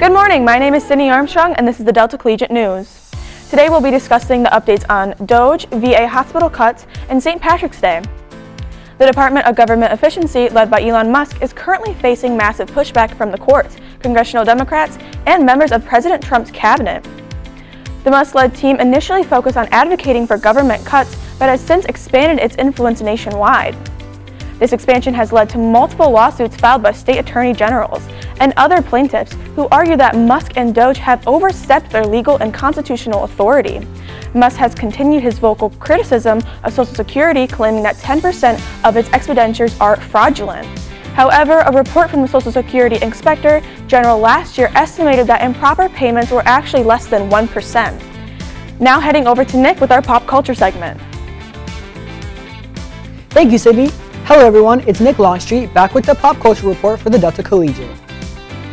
Good morning, my name is Sydney Armstrong and this is the Delta Collegiate News. Today we'll be discussing the updates on DOGE, VA hospital cuts, and St. Patrick's Day. The Department of Government Efficiency, led by Elon Musk, is currently facing massive pushback from the courts, congressional Democrats, and members of President Trump's cabinet. The Musk-led team initially focused on advocating for government cuts, but has since expanded its influence nationwide. This expansion has led to multiple lawsuits filed by state attorney generals and other plaintiffs who argue that Musk and DOGE have overstepped their legal and constitutional authority. Musk has continued his vocal criticism of Social Security, claiming that 10% of its expenditures are fraudulent. However, a report from the Social Security Inspector General last year estimated that improper payments were actually less than 1%. Now heading over to Nick with our pop culture segment. Thank you, Sydney. Hello everyone, it's Nick Longstreet back with the pop culture report for the Delta Collegiate.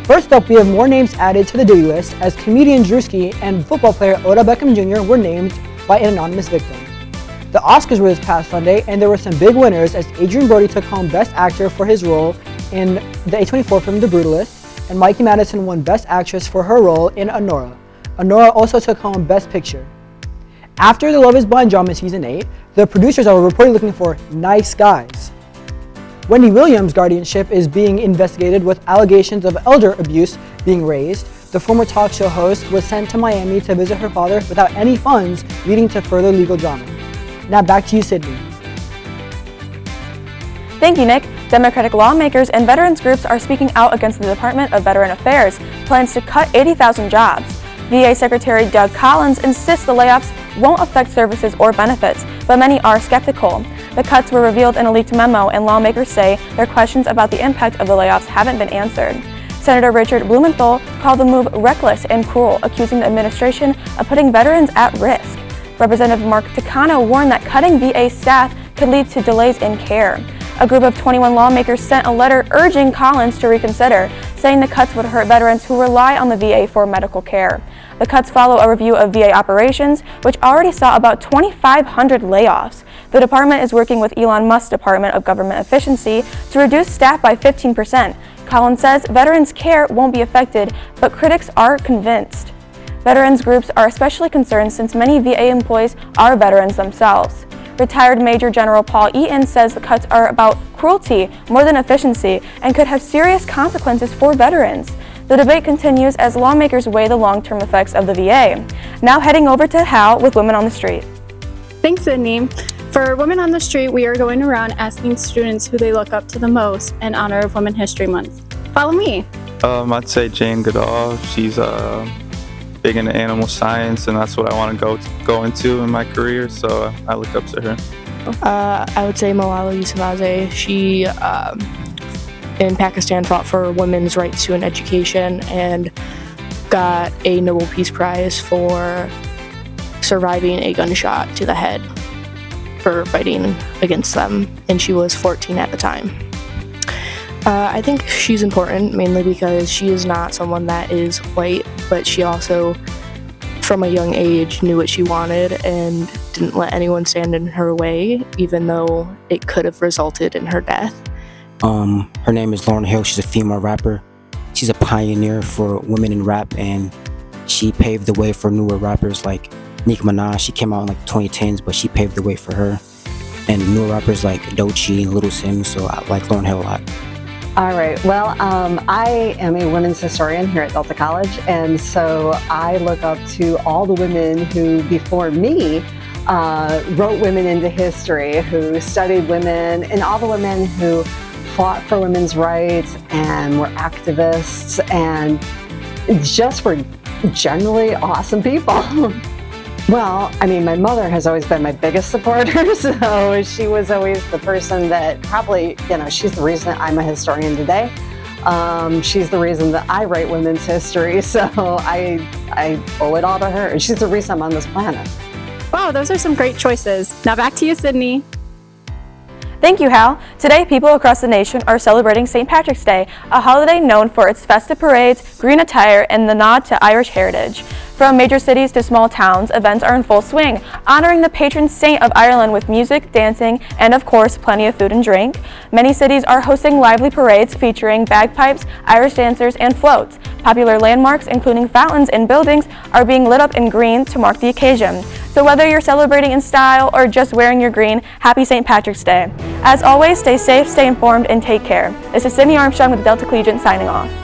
First up, we have more names added to the DIDDY list as comedian DRUSKI and football player Odell Beckham Jr. were named by an anonymous victim. The Oscars were this past Sunday and there were some big winners as Adrien Brody took home Best Actor for his role in the A24 film The Brutalist, and Mikey Madison won Best Actress for her role in Anora. Anora also took home Best Picture. After the Love is Blind drama in Season 8, the producers are reportedly looking for nice guys. Wendy Williams' guardianship is being investigated with allegations of elder abuse being raised. The former talk show host was sent to Miami to visit her father without any funds, leading to further legal drama. Now back to you, Sydney. Thank you, Nick. Democratic lawmakers and veterans groups are speaking out against the Department of Veteran Affairs' plans to cut 80,000 jobs. VA Secretary Doug Collins insists the layoffs won't affect services or benefits, but many are skeptical. The cuts were revealed in a leaked memo, and lawmakers say their questions about the impact of the layoffs haven't been answered. Senator Richard Blumenthal called the move reckless and cruel, accusing the administration of putting veterans at risk. Representative Mark Takano warned that cutting VA staff could lead to delays in care. A group of 21 lawmakers sent a letter urging Collins to reconsider, saying the cuts would hurt veterans who rely on the VA for medical care. The cuts follow a review of VA operations, which already saw about 2,500 layoffs. The department is working with Elon Musk's Department of Government Efficiency to reduce staff by 15%. Collins says veterans' care won't be affected, but critics are convinced. Veterans groups are especially concerned since many VA employees are veterans themselves. Retired Major General Paul Eaton says the cuts are about cruelty more than efficiency and could have serious consequences for veterans. The debate continues as lawmakers weigh the long-term effects of the VA. Now heading over to Hal with Women on the Street. Thanks, Sydney. For Women on the Street, we are going around asking students who they look up to the most in honor of Women's History Month. Follow me. I'd say Jane Goodall. She's big into animal science, and that's what I want to go into in my career, so I look up to her. I would say Malala Yousafzai. She, in Pakistan, fought for women's rights to an education and got a Nobel Peace Prize for surviving a gunshot to the head for fighting against them, and she was 14 at the time. I think she's important mainly because she is not someone that is white, but she also, from a young age, knew what she wanted and didn't let anyone stand in her way, even though it could have resulted in her death. Her name is Lauryn Hill. She's a female rapper. She's a pioneer for women in rap, and she paved the way for newer rappers like Nicki Minaj. She came out in like 2010s, but she paved the way for her. And newer rappers like DOGE and Little Sims, so I like Lauryn Hill a lot. All right, well, I am a women's historian here at Delta College, and so I look up to all the women who, before me, wrote women into history, who studied women, and all the women who fought for women's rights and were activists and just were generally awesome people. Well, I mean, my mother has always been my biggest supporter, so she was always the person that probably, she's the reason I'm a historian today. She's the reason that I write women's history, so I owe it all to her. She's the reason I'm on this planet. Wow, those are some great choices. Now back to you, Sydney. Thank you, Hal. Today, people across the nation are celebrating St. Patrick's Day, a holiday known for its festive parades, green attire, and the nod to Irish heritage. From major cities to small towns, events are in full swing, honoring the patron saint of Ireland with music, dancing, and of course, plenty of food and drink. Many cities are hosting lively parades featuring bagpipes, Irish dancers, and floats. Popular landmarks, including fountains and buildings, are being lit up in green to mark the occasion. So whether you're celebrating in style or just wearing your green, happy St. Patrick's Day. As always, stay safe, stay informed, and take care. This is Sydney Armstrong with Delta Collegiate signing off.